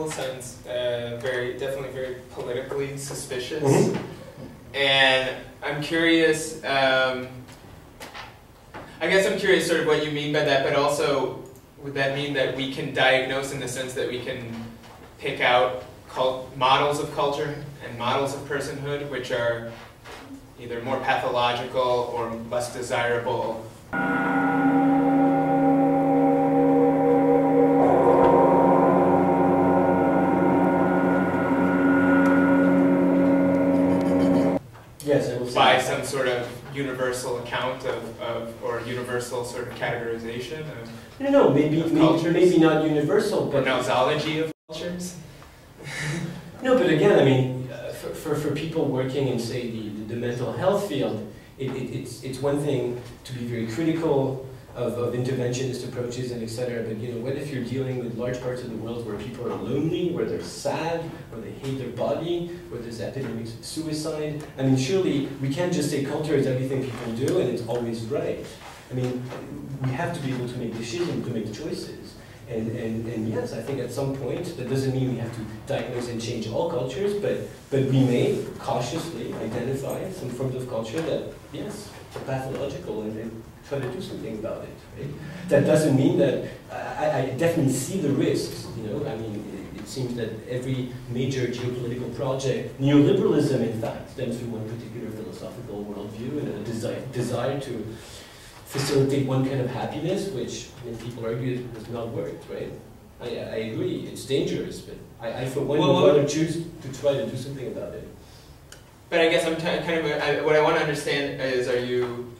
Sounds definitely very politically suspicious. Mm-hmm. And I'm curious, I guess I'm curious sort of what you mean by that, but also would that mean that we can diagnose in the sense that we can pick out models of culture and models of personhood which are either more pathological or less desirable? By some sort of universal account or universal sort of categorization of No, maybe not universal, but nosology of cultures. No, but again, I mean, for people working in, say, the mental health field, it's one thing to be very critical of interventionist approaches and etc. But what if you're dealing with large parts of the world where people are lonely, where they're sad, where they hate their body, where there's epidemics of suicide? I mean, surely we can't just say culture is everything people do and it's always right. I mean, we have to be able to make decisions, to make choices. And yes, I think at some point, that doesn't mean we have to diagnose and change all cultures, but we may cautiously identify some forms of culture that, yes, are pathological and try to do something about it, right? That doesn't mean that, I definitely see the risks, I mean, it seems that every major geopolitical project, neoliberalism in fact, stems from one particular philosophical worldview and a desire to facilitate one kind of happiness, which people argue has not worked, right? I agree, it's dangerous, but I for one would rather choose to try to do something about it. But I guess I'm what I want to understand is, are you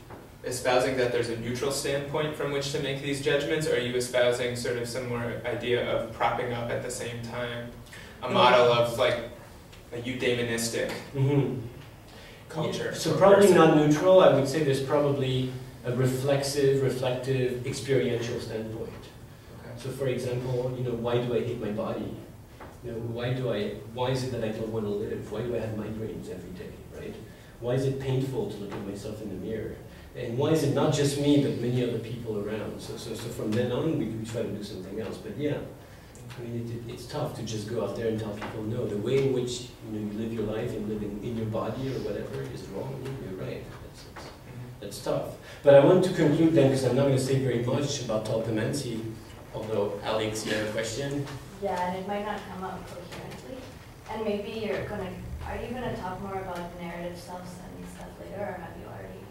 espousing that there's a neutral standpoint from which to make these judgments, or are you espousing sort of some more idea of propping up at the same time a model of like a eudaimonistic culture? Yeah, so probably not neutral. I would say there's probably a reflective, experiential standpoint. Okay. So for example, why do I hate my body? Why is it that I don't want to live? Why do I have migraines every day, right? Why is it painful to look at myself in the mirror? And why is it not just me, but many other people around? So from then on, we try to do something else. But yeah, I mean, it's tough to just go out there and tell people, no, the way in which you live your life and live in your body or whatever is wrong. You're right. That's tough. But I want to conclude then, because I'm not going to say very much about Tulpas, although Alex, you have a question? Yeah, and it might not come up coherently. And maybe are you going to talk more about narrative selves and stuff later, or have you already?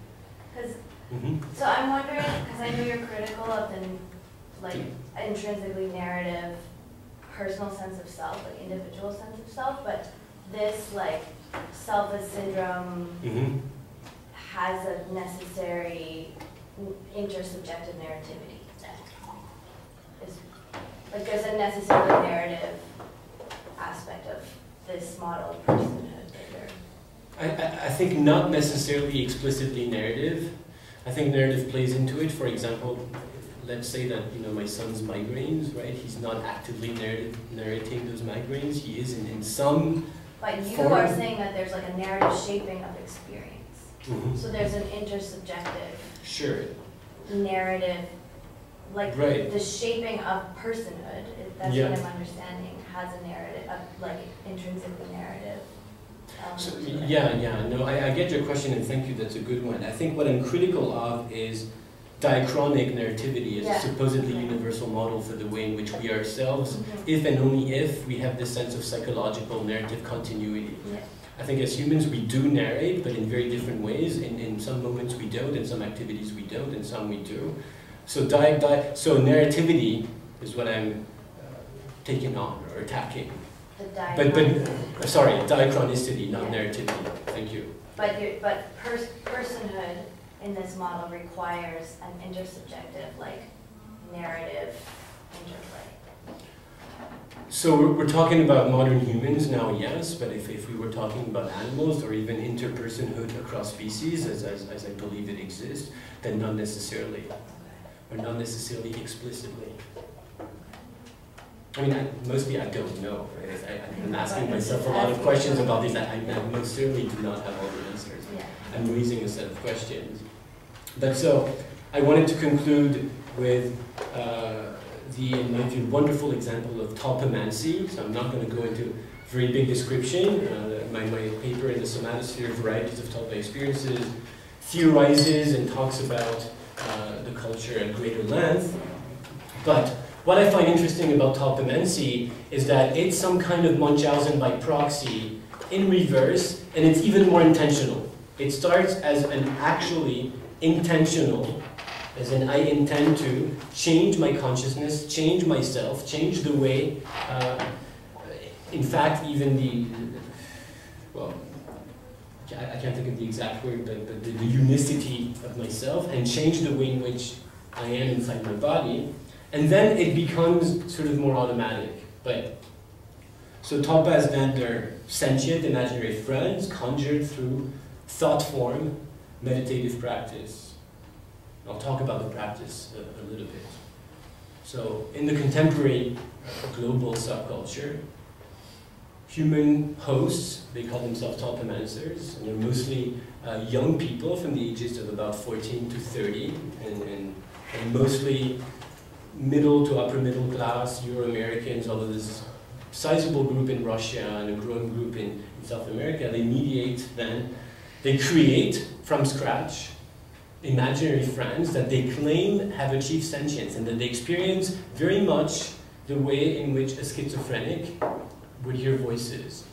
So I'm wondering, because I know you're critical of the intrinsically narrative, personal sense of self, like individual sense of self, but this self-less syndrome has a necessary intersubjective narrativity. There's a necessarily narrative aspect of this model of personhood that I think not necessarily explicitly narrative. I think narrative plays into it. For example, let's say that my son's migraines, right? He's not actively narrating those migraines. He is in some. But you are saying that there's a narrative shaping of experience. So there's an intersubjective narrative, the shaping of personhood. That's what I'm understanding. Has a narrative, intrinsically narrative. So, no, I get your question and thank you, that's a good one. I think what I'm critical of is diachronic narrativity as a supposedly universal model for the way in which we ourselves, if and only if, we have this sense of psychological narrative continuity. I think as humans we do narrate, but in very different ways. In some moments we don't, in some activities we don't, in some we do. So, so narrativity is what I'm taking on or attacking. Sorry, diachronicity, not narrativity. Thank you. But personhood in this model requires an intersubjective, narrative interplay. So we're talking about modern humans now, yes, but if we were talking about animals or even interpersonhood across species, as I believe it exists, then not necessarily, or not necessarily explicitly. I mean, mostly I don't know. I'm asking myself a lot of questions about this. I most certainly do not have all the answers. I'm raising a set of questions. But so, I wanted to conclude with in my view, wonderful example of tulpamancy. So I'm not going to go into very big description. My paper in the somatosphere, Varieties of Tulpa Experiences, theorizes and talks about the culture at greater length. But what I find interesting about tulpamancy is that it's some kind of Munchausen by proxy in reverse, and it's even more intentional. It starts as an actually intentional, as in I intend to change my consciousness, change myself, change the way, in fact, even well, I can't think of the exact word, but the unicity of myself, and change the way in which I am inside my body, and then it becomes sort of more automatic. But so tulpas then they're sentient imaginary friends conjured through thought form, meditative practice. I'll talk about the practice a little bit. So in the contemporary global subculture, human hosts, they call themselves tulpamancers, and they're mostly young people from the ages of about 14 to 30, and mostly middle to upper middle class Euro-Americans, although there's a sizable group in Russia and a growing group in South America. They mediate then, they create from scratch imaginary friends that they claim have achieved sentience and that they experience very much the way in which a schizophrenic would hear voices.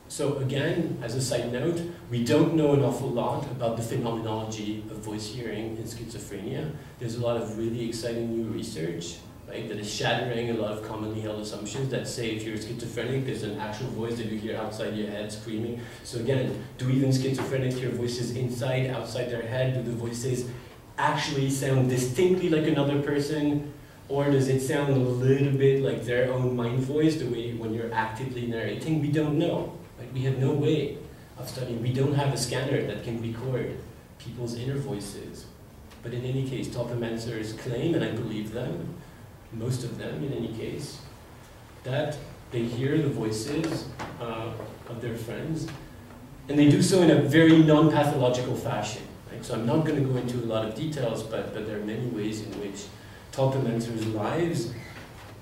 So again, as a side note, we don't know an awful lot about the phenomenology of voice hearing in schizophrenia. There's a lot of really exciting new research, right, that is shattering a lot of commonly held assumptions that say if you're schizophrenic, there's an actual voice that you hear outside your head screaming. So again, do even schizophrenics hear voices inside, outside their head? Do the voices actually sound distinctly like another person? Or does it sound a little bit like their own mind voice, the way when you're actively narrating? We don't know. Right? We have no way of studying. We don't have a scanner that can record people's inner voices. But in any case, tulpamancers claim, and I believe them, most of them in any case, that they hear the voices of their friends, and they do so in a very non-pathological fashion. Right? So I'm not going to go into a lot of details, but there are many ways in which tulpamancers' lives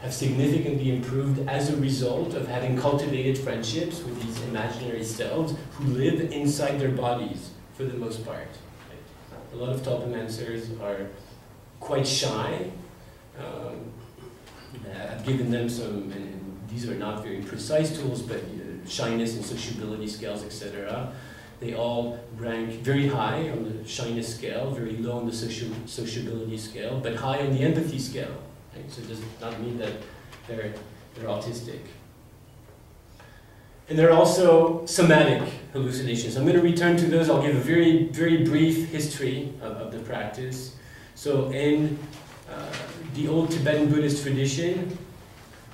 have significantly improved as a result of having cultivated friendships with these imaginary selves who live inside their bodies for the most part. Right? A lot of tulpamancers are quite shy. I've given them some, and these are not very precise tools, but shyness and sociability scales, etc. They all rank very high on the shyness scale, very low on the sociability scale, but high on the empathy scale. Right? So it does not mean that they're autistic. And there are also somatic hallucinations. I'm going to return to those. I'll give a very, very brief history of the practice. So in the old Tibetan Buddhist tradition,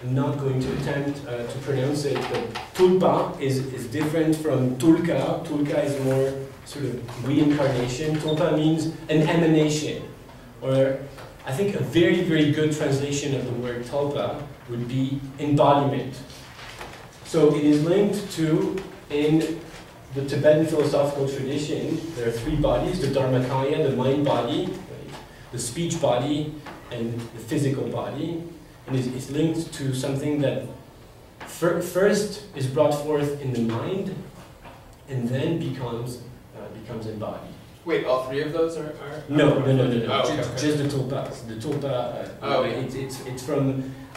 I'm not going to attempt to pronounce it, but Tulpa is different from Tulka. Tulka is more sort of reincarnation. Tulpa means an emanation, or I think a very, very good translation of the word Tulpa would be embodiment. So it is linked to, in the Tibetan philosophical tradition, there are three bodies: the Dharmakaya, the mind body, right, the speech body, and the physical body. And it's linked to something that first is brought forth in the mind, and then becomes embodied. Wait, all three of those are? No. Oh, okay, Just the tulpas. The tulpa.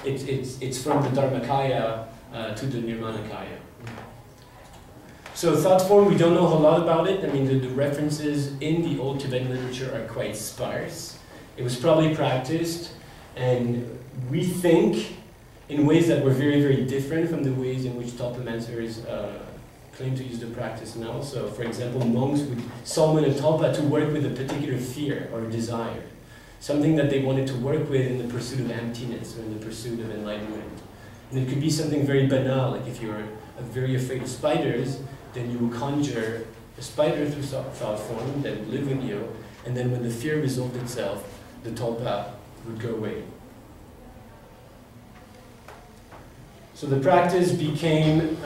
It's from the Dharmakaya to the Nirmanakaya. So thought form, we don't know a whole lot about it. I mean, the references in the old Tibetan literature are quite sparse. It was probably practiced, and we think in ways that were very, very different from the ways in which tulpamancers claim to use the practice now. So, for example, monks would summon a tulpa to work with a particular fear or desire, something that they wanted to work with in the pursuit of emptiness or in the pursuit of enlightenment. And it could be something very banal, like if you're very afraid of spiders, then you will conjure a spider through thought form that would live with you, and then when the fear resolved itself, the tulpa would go away. So the practice became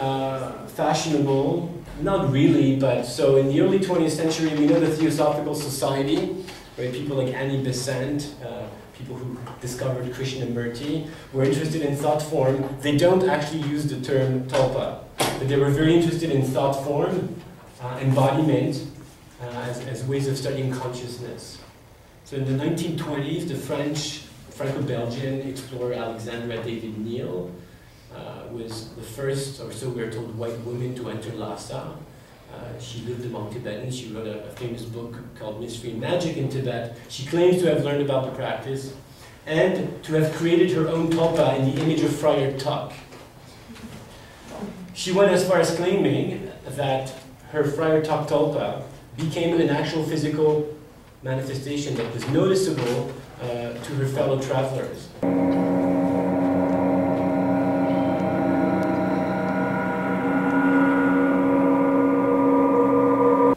fashionable, not really, but so in the early 20th century, we know the Theosophical Society, right? People like Annie Besant, people who discovered Krishnamurti, were interested in thought form. They don't actually use the term tulpa, but they were very interested in thought form, embodiment, as ways of studying consciousness. So in the 1920s, the Franco-Belgian explorer Alexandra David Neal was the first, or so we are told, white woman to enter Lhasa. She lived among Tibetans. She wrote a famous book called Mystery and Magic in Tibet. She claims to have learned about the practice and to have created her own tulpa in the image of Friar Tuck. She went as far as claiming that her Friar Tuck tulpa became an actual physical manifestation that was noticeable to her fellow travelers.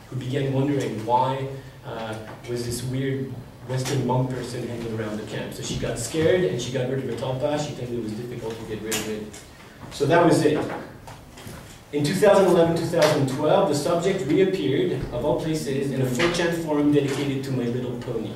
Who began wondering why was this weird Western monk person hanging around the camp. So she got scared and she got rid of her tulpa. She claimed it was difficult to get rid of it. So that was it. In 2011-2012, the subject reappeared, of all places, in a 4chan forum dedicated to My Little Pony.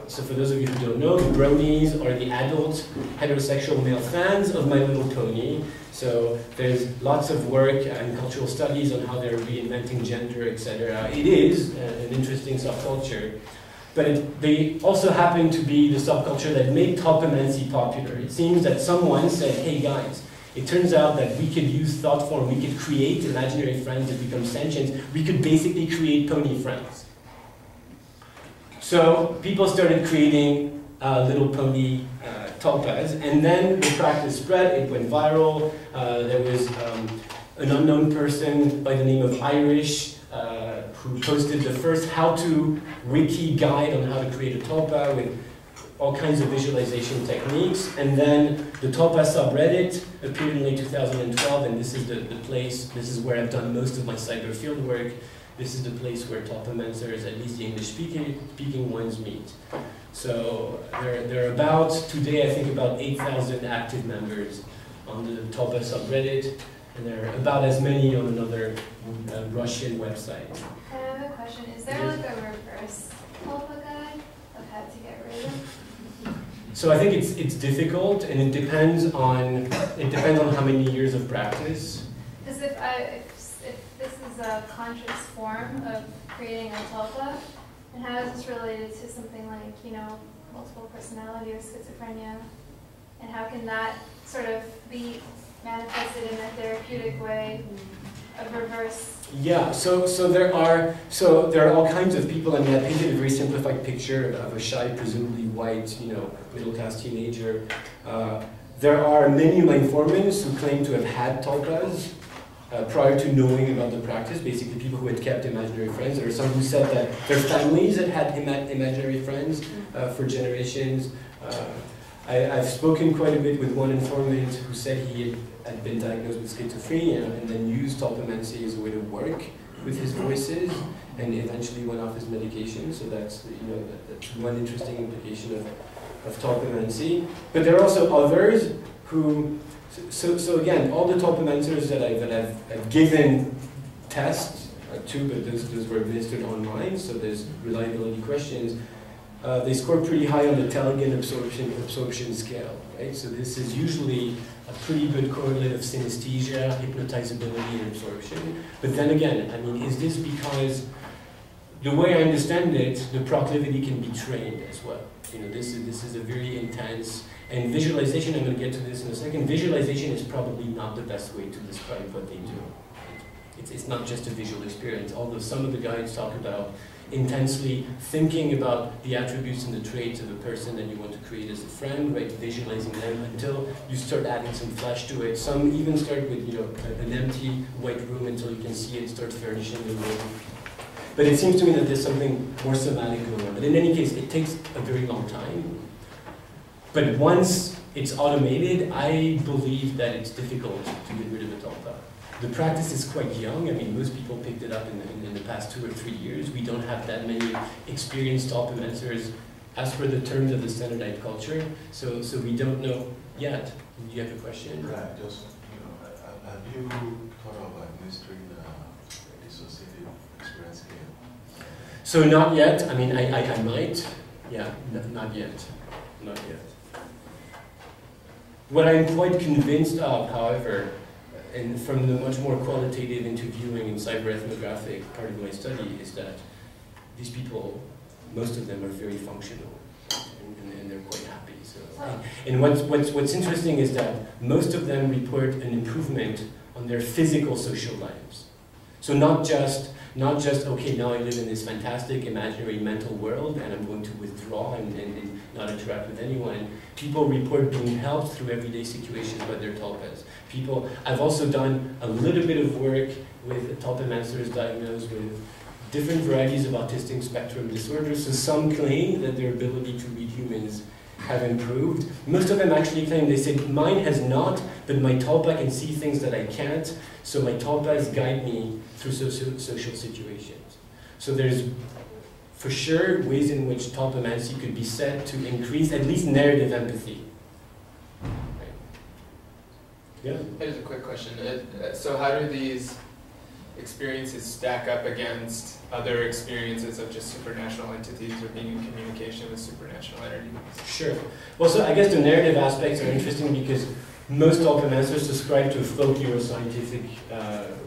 So for those of you who don't know, the bronies are the adult heterosexual male fans of My Little Pony. So there's lots of work and cultural studies on how they're reinventing gender, etc. It is an interesting subculture. But they also happen to be the subculture that made tulpamancy popular. It seems that someone said, hey guys, it turns out that we could use thought form, we could create imaginary friends that become sentient, we could basically create pony friends. So people started creating little pony tulpas, and then the practice spread, it went viral. There was an unknown person by the name of Irish who posted the first how-to wiki guide on how to create a tulpa with all kinds of visualization techniques, and then the Tulpa subreddit appeared in late 2012, and this is the place, this is where I've done most of my cyber field work. This is the place where tulpamancers, at least the English-speaking ones, meet. So there are about, today I think about 8,000 active members on the Tulpa subreddit, and there are about as many on another Russian website. I have a question. Is there like a reverse tulpa guide of how to get rid of? So I think it's difficult, and it depends on how many years of practice. Because if this is a conscious form of creating a tulpa, and how is this related to something like, you know, multiple personality or schizophrenia, and how can that sort of be manifested in a therapeutic way of reverse? Yeah, so there are all kinds of people. I mean, I painted a very simplified picture of a shy, presumably white, you know, middle-class teenager. There are many of my informants who claim to have had tulpas prior to knowing about the practice. Basically, people who had kept imaginary friends. There are some who said that their families had had imaginary friends for generations. I've spoken quite a bit with one informant who said he had been diagnosed with schizophrenia and then used tulpamancy as a way to work with his voices, and eventually went off his medication. So that's, you know, that's one interesting implication of tulpamancy. But there are also others who, so again, all the tulpamancers that I've given tests to, but those were administered online, so there's reliability questions. They score pretty high on the Tellegen absorption scale, right? So this is usually a pretty good correlate of synesthesia, hypnotizability, and absorption. But then again, I mean, is this because the way I understand it, the proclivity can be trained as well? You know, this is a very intense, and visualization, I'm going to get to this in a second, visualization is probably not the best way to describe what they do. It's not just a visual experience, although some of the guides talk about intensely thinking about the attributes and the traits of a person that you want to create as a friend, right? Visualizing them until you start adding some flesh to it. Some even start with, you know, an empty white room until you can see it, start furnishing the room. But it seems to me that there's something more somatic going on. But in any case, it takes a very long time. But once it's automated, I believe that it's difficult to get rid of a tulpa. The practice is quite young. I mean, most people picked it up in the past 2 or 3 years. We don't have that many experienced tulpamancers as per the terms of the standardized culture. So we don't know yet. Do you have a question? Right, just, have you thought of administering the dissociative experience here? So not yet. I mean, I might. Yeah, not yet. Not yet. What I'm quite convinced of, however, and from the much more qualitative interviewing and cyber-ethnographic part of my study, is that these people, most of them are very functional, and they're quite happy. So, and what's interesting is that most of them report an improvement on their physical social lives. So not just okay, now I live in this fantastic imaginary mental world and I'm going to withdraw and not interact with anyone. People report being helped through everyday situations by their tulpas. I've also done a little bit of work with tulpamancers diagnosed with different varieties of autistic spectrum disorders. So some claim that their ability to read humans have improved. Most of them actually claim, they said, mine has not, but my tulpa can see things that I can't, so my tulpas guide me through social situations. So there's, for sure, ways in which tulpamancy could be said to increase at least narrative empathy. Right. Yeah? Here's a quick question. So how do these experiences stack up against other experiences of just supernatural entities or being in communication with supernatural entities? Sure. Well, so I guess the narrative aspects are interesting because most tulpamancers subscribe to a folk neuroscientific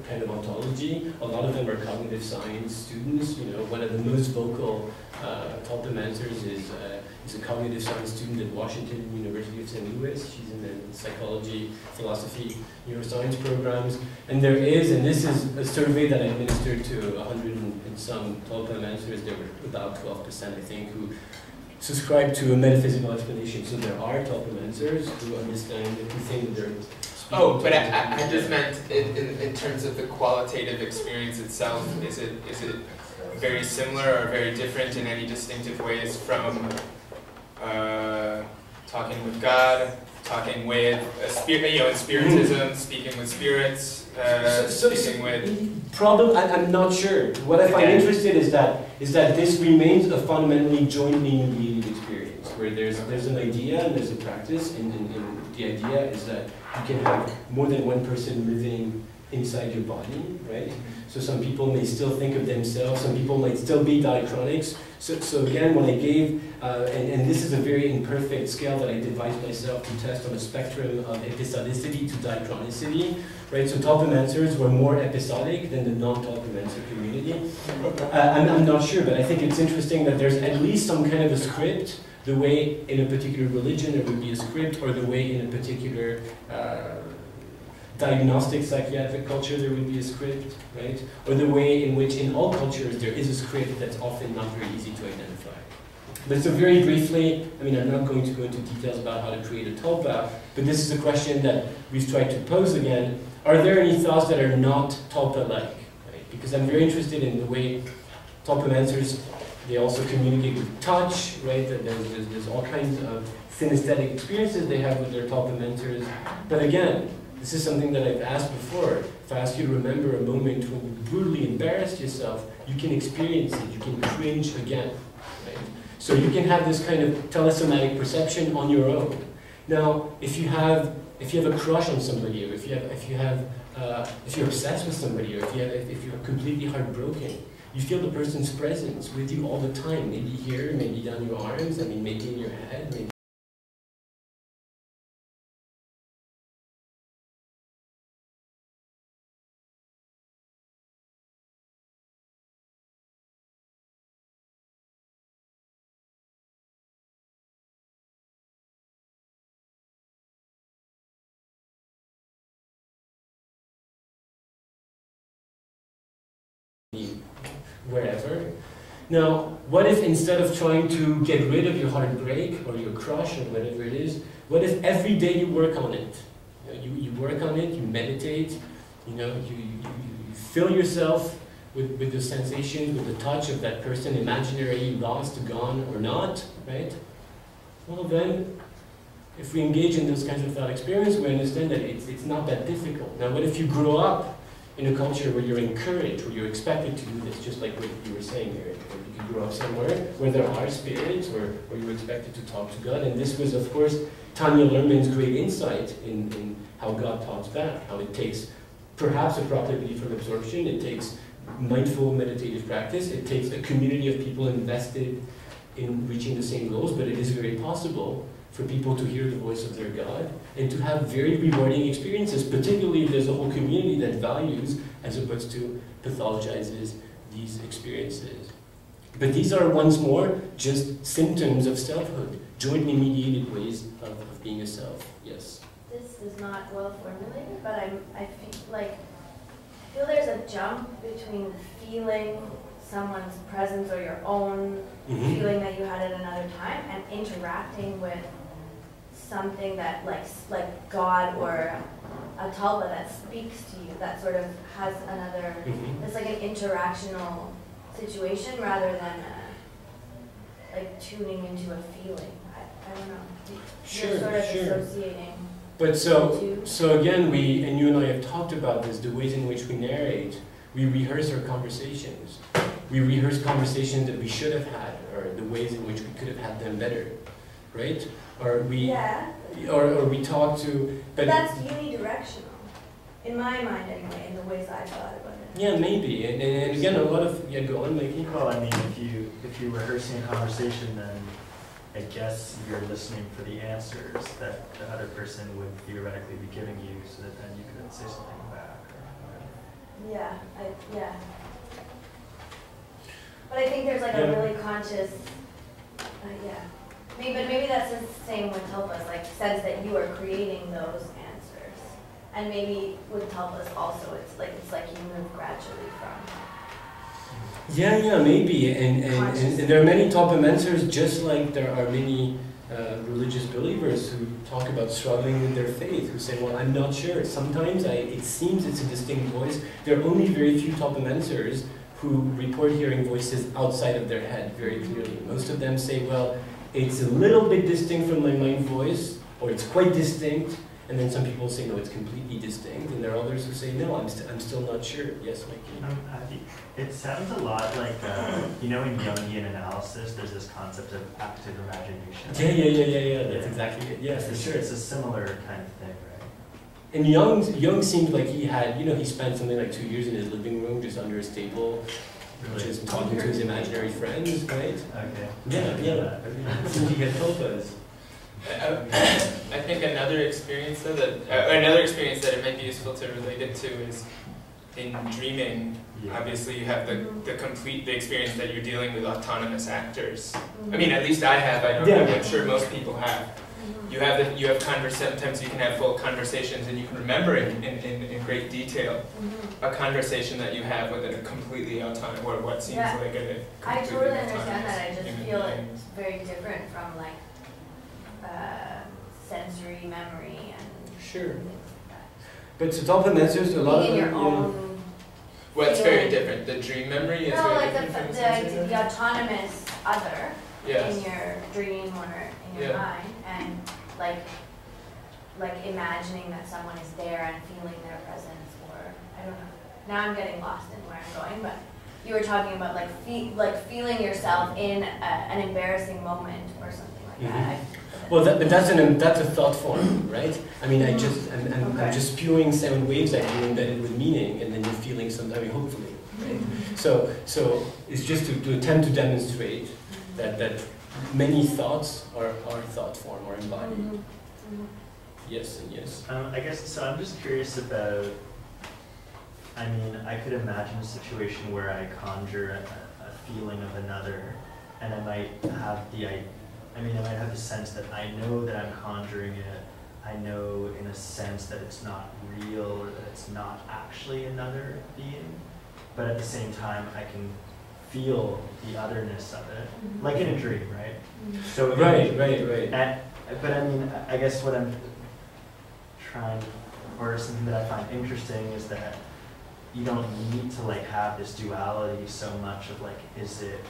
kind of ontology. A lot of them are cognitive science students. One of the most vocal tulpamancers is a cognitive science student at Washington University of St. Louis. She's in the psychology, philosophy, neuroscience programs. And there is, and this is a survey that I administered to 100 and some tulpamancers. There were about 12%, I think, who subscribe to a metaphysical explanation. So there are tulpamancers who understand, who think that they're... Oh, but I just meant in terms of the qualitative experience itself. Is it very similar or very different in any distinctive ways from talking with God, talking with a spirit, in spiritism, speaking with spirits, speaking with... Probably, I'm not sure. What I find interesting is that this remains a fundamentally jointly mediated experience, where there's an idea and there's a practice, and the idea is that you can have more than one person living inside your body, right? So some people may still think of themselves, some people might still be diachronics. So again, when I gave, and this is a very imperfect scale that I devised myself to test on a spectrum of episodicity to diachronicity, right? So tulpamancers were more episodic than the non-tulpamancer community. I'm not sure, but I think it's interesting that there's at least some kind of a script, the way in a particular religion there would be a script, or the way in a particular diagnostic psychiatric culture there would be a script, right? Or the way in which in all cultures there is a script that's often not very easy to identify. But so very briefly, I mean, I'm not going to go into details about how to create a tulpa, but this is a question that we've tried to pose again. Are there any thoughts that are not tulpa-like? Right? Because I'm very interested in the way tulpamancers, they also communicate with touch, right? There's all kinds of synesthetic experiences they have with their tulpamancers. But again, this is something that I've asked before. If I ask you to remember a moment when you brutally embarrassed yourself, you can experience it, you can cringe again. Right? So you can have this kind of telesomatic perception on your own. Now, if you have a crush on somebody, or if you're obsessed with somebody, or if you're completely heartbroken, you feel the person's presence with you all the time. Maybe here, maybe down your arms, I mean, maybe in your head, maybe. Wherever. Now, what if instead of trying to get rid of your heartbreak or your crush or whatever it is, what if every day you work on it? You work on it, you meditate, you fill yourself with the sensations, with the touch of that person, imaginary, lost, gone, or not, right? Well then, if we engage in those kinds of thought experiments, we understand that it's not that difficult. Now, what if you grow up in a culture where you're encouraged, where you're expected to do this, just like what you were saying here? You could grow up somewhere where there are spirits, where you're expected to talk to God. And this was, of course, Tanya Lerman's great insight in how God talks back, how it takes perhaps a proper belief from absorption, it takes mindful meditative practice, it takes a community of people invested in reaching the same goals, but it is very possible for people to hear the voice of their God and to have very rewarding experiences, particularly if there's a whole community that values as opposed to pathologizes these experiences. But these are, once more, just symptoms of selfhood, jointly mediated ways of being a self. Yes? This is not well formulated, but I feel there's a jump between feeling someone's presence or your own feeling that you had at another time and interacting with something that like God or a Tulpa that speaks to you, that sort of has another, it's like an interactional situation rather than like tuning into a feeling. I don't know. You're sort of associating. But so again, and you and I have talked about this, the ways in which we narrate. We rehearse our conversations. We rehearse conversations that we should have had, or the ways in which we could have had them better, right? Or we, or we talk to. But that's unidirectional, in my mind anyway, in the ways I thought about it. Yeah, maybe, and again, a lot of go on, Mikey. Well, I mean, if you're rehearsing a conversation, then I guess you're listening for the answers that the other person would theoretically be giving you, so that then you could say something back. Yeah. But I think there's like a really conscious, Maybe that's the same with Tulpas, like sense that you are creating those answers. And maybe with Tulpas also, it's like you move gradually from. Yeah, maybe. And there are many Tulpa mentors, just like there are many religious believers who talk about struggling with their faith, who say, well, I'm not sure. Sometimes it seems it's a distinct voice. There are only very few Tulpa mentors who report hearing voices outside of their head very clearly. Most of them say, well, it's a little bit distinct from my mind voice, or it's quite distinct, and then some people say, no, it's completely distinct, and there are others who say, no, I'm still not sure. Yes, Mikey? It sounds a lot like, in Jungian analysis, there's this concept of active imagination. Yeah, that's exactly it. Yeah, for sure. It's a similar kind of thing, right? And Jung seemed like he had, he spent something like 2 years in his living room, just under his table, just talking to his imaginary friends, right? Okay. Yeah. He had Tulpas. I think another experience though that it might be useful to relate it to is in dreaming. Yeah. Obviously, you have the experience that you're dealing with autonomous actors. I mean, at least I have. I'm sure most people have. You have sometimes you can have full conversations and you can remember in great detail a conversation that you have with a completely autonomous, or what seems like a I totally understand that. I just feel it's very different from like sensory memory and sure. things like that. But to Tulpa mentors, a lot of your own. What's very different? The dream memory is very different from sensory? The autonomous other yes. in your dream or in your mind, and like imagining that someone is there and feeling their presence, or I don't know. Now I'm getting lost in where I'm going, but you were talking about like feeling yourself in an embarrassing moment or something like that. Well, that's a thought form, right? I mean, I'm just spewing sound waves at you embedded with meaning, and then you're feeling something, hopefully, right? So it's just to attempt to demonstrate that many thoughts are thought form or embodied. Yes and yes. I guess so. I'm just curious about. I mean, I could imagine a situation where I conjure a feeling of another, and I might have I might have the sense that I know that I'm conjuring it. I know in a sense that it's not real or that it's not actually another being. But at the same time, I can feel the otherness of it, like in a dream, right? So right. But I mean, I guess what I'm trying, or something that I find interesting, is that you don't need to have this duality so much of is it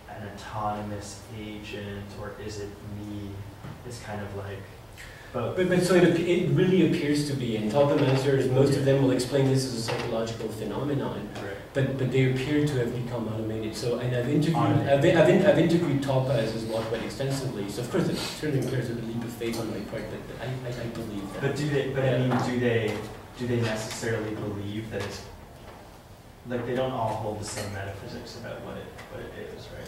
an autonomous agent or is it me it's kind of like both. But so it really appears to be, and Tulpa masters, most of them will explain this as a psychological phenomenon, Right. but they appear to have become automated. So, and I've interviewed Tulpas as well quite extensively. So of course, it certainly requires a leap of faith on my part, but I believe that. But do they? But I mean, do they necessarily believe that it's like they don't all hold the same metaphysics about what it is, right?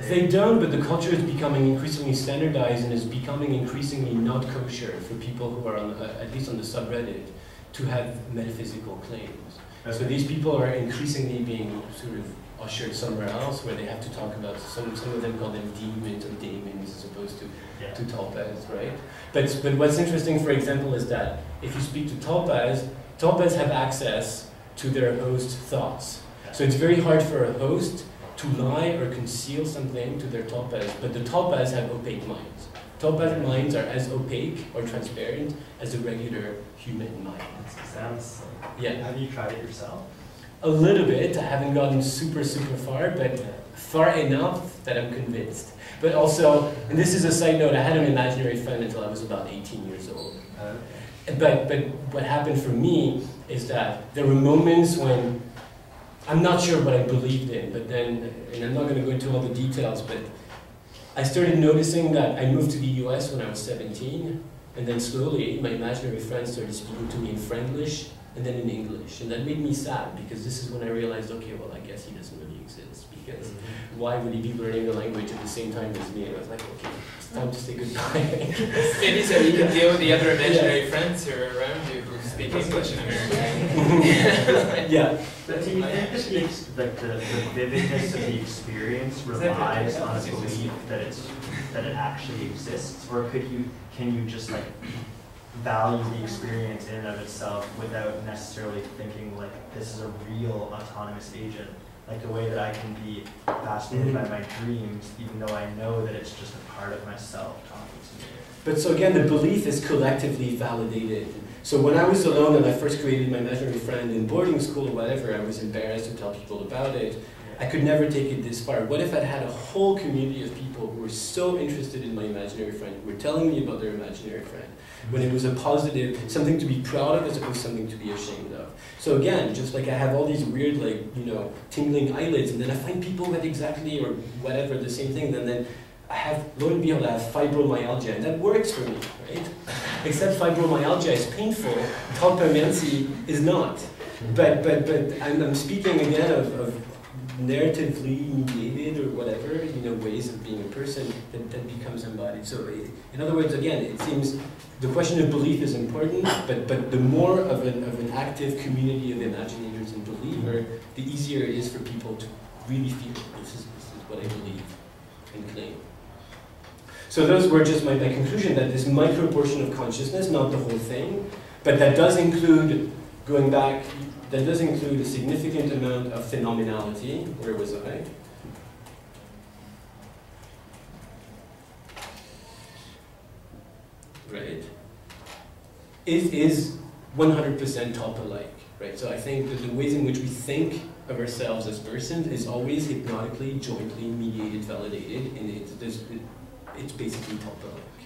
Like they don't, but the culture is becoming increasingly standardized and is becoming increasingly not kosher for people who are on, at least on the subreddit, to have metaphysical claims. Okay. So these people are increasingly being sort of ushered somewhere else where they have to talk about, some of them call them demons or daemons as opposed to tulpas, right? But what's interesting, for example, is that if you speak to tulpas have access to their host thoughts. So it's very hard for a host to lie or conceal something to their tulpas, but the tulpas have opaque minds. Tulpas' minds are as opaque or transparent as a regular human mind. Sounds. Yeah. Have you tried it yourself? A little bit. I haven't gotten super far, but far enough that I'm convinced. But also, and this is a side note, I had an imaginary friend until I was about 18 years old. But what happened for me is that there were moments when I'm not sure what I believed in, but then, and I'm not going to go into all the details, but I started noticing that I moved to the US when I was 17, and then slowly my imaginary friend started speaking to me in Friendlish and then in English. And that made me sad, because this is when I realized, okay, well, I guess he doesn't really exist, because why would he be learning the language at the same time as me? And I was like, okay, it's time to say goodbye. Maybe so you can deal with the other imaginary friends who are around you who speak English in America. Yeah. But do you think that the vividness of the experience relies on a belief that it actually exists, or can you just like value the experience in and of itself without necessarily thinking like this is a real autonomous agent, like the way that I can be fascinated by my dreams even though I know that it's just a part of myself talking to me. But so again, the belief is collectively validated. So when I was alone and I first created my imaginary friend in boarding school or whatever, I was embarrassed to tell people about it. I could never take it this far. What if I'd had a whole community of people who were so interested in my imaginary friend, who were telling me about their imaginary friend, when it was a positive, something to be proud of as opposed to something to be ashamed of. So again, just like I have all these weird, like, tingling eyelids, and then I find people with exactly, or whatever, the same thing, and then I have, lo and behold, I have fibromyalgia, and that works for me, right? Except fibromyalgia is painful, tulpamancy is not. But I'm speaking again of narratively mediated or whatever, ways of being a person that becomes embodied. So in other words, again, it seems the question of belief is important, but the more of an active community of imaginators and believer, the easier it is for people to really feel this is what I believe and claim. So those were just my conclusion, that this micro portion of consciousness, not the whole thing, but that does include, going back, that does include a significant amount of phenomenality. Where was I? Right. It is 100% Tulpa-like, right? So I think that the ways in which we think of ourselves as persons is always hypnotically, jointly mediated, validated, and it's basically Tulpa-like,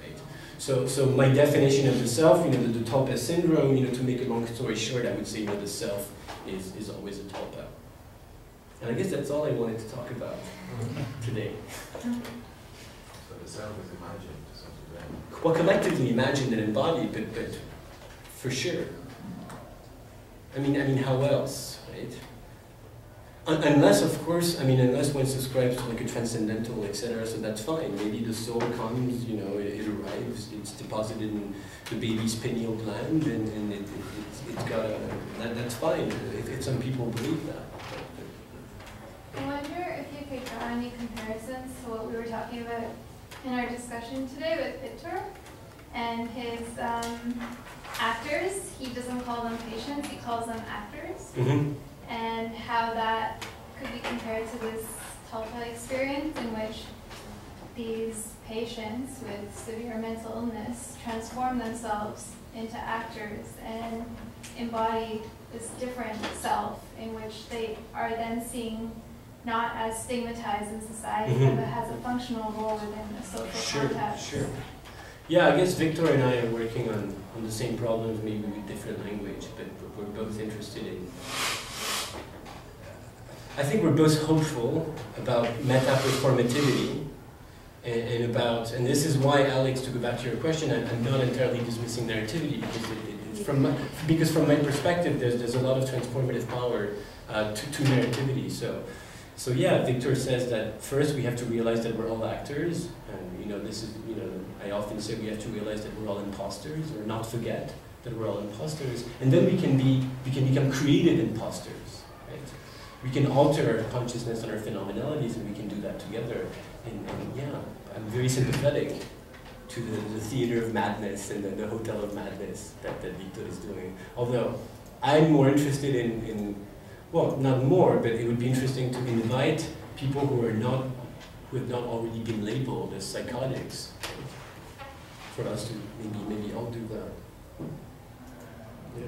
right? So my definition of the self, the Tulpa syndrome, to make a long story short, I would say, the self is always a Tulpa. And I guess that's all I wanted to talk about today. So the self is imagined to some degree. Well, collectively imagined and embodied, but for sure. I mean, how else, right? Unless, of course, unless one subscribes to like a transcendental, etc., so that's fine. Maybe the soul comes, it arrives, it's deposited in the baby's pineal gland, and it's got a, that's fine, if some people believe that. I wonder if you could draw any comparisons to what we were talking about in our discussion today with Victor and his actors. He doesn't call them patients, he calls them actors. Mm-hmm. And how that could be compared to this Tulpa experience in which these patients with severe mental illness transform themselves into actors and embody this different self in which they are then seeing not as stigmatized in society, Mhm. but has a functional role within a social Sure, context. sure. Yeah, I guess Victor and I are working on the same problems, maybe with different language, but we're both interested in. I think we're both hopeful about meta-performativity and about, and this is why, Alex, to go back to your question, I'm not entirely dismissing narrativity because from my perspective, there's a lot of transformative power to narrativity. So yeah, Victor says that first we have to realize that we're all actors, and this is I often say we have to realize that we're all imposters, or not forget that we're all imposters, and then we can become creative imposters, right? We can alter our consciousness and our phenomenalities, and we can do that together. And yeah, I'm very sympathetic to the theater of madness and the hotel of madness that Victor is doing. Although I'm more interested in well, not more, but it would be interesting to invite people who have not already been labeled as psychotics, right? For us to maybe all do that. Yeah.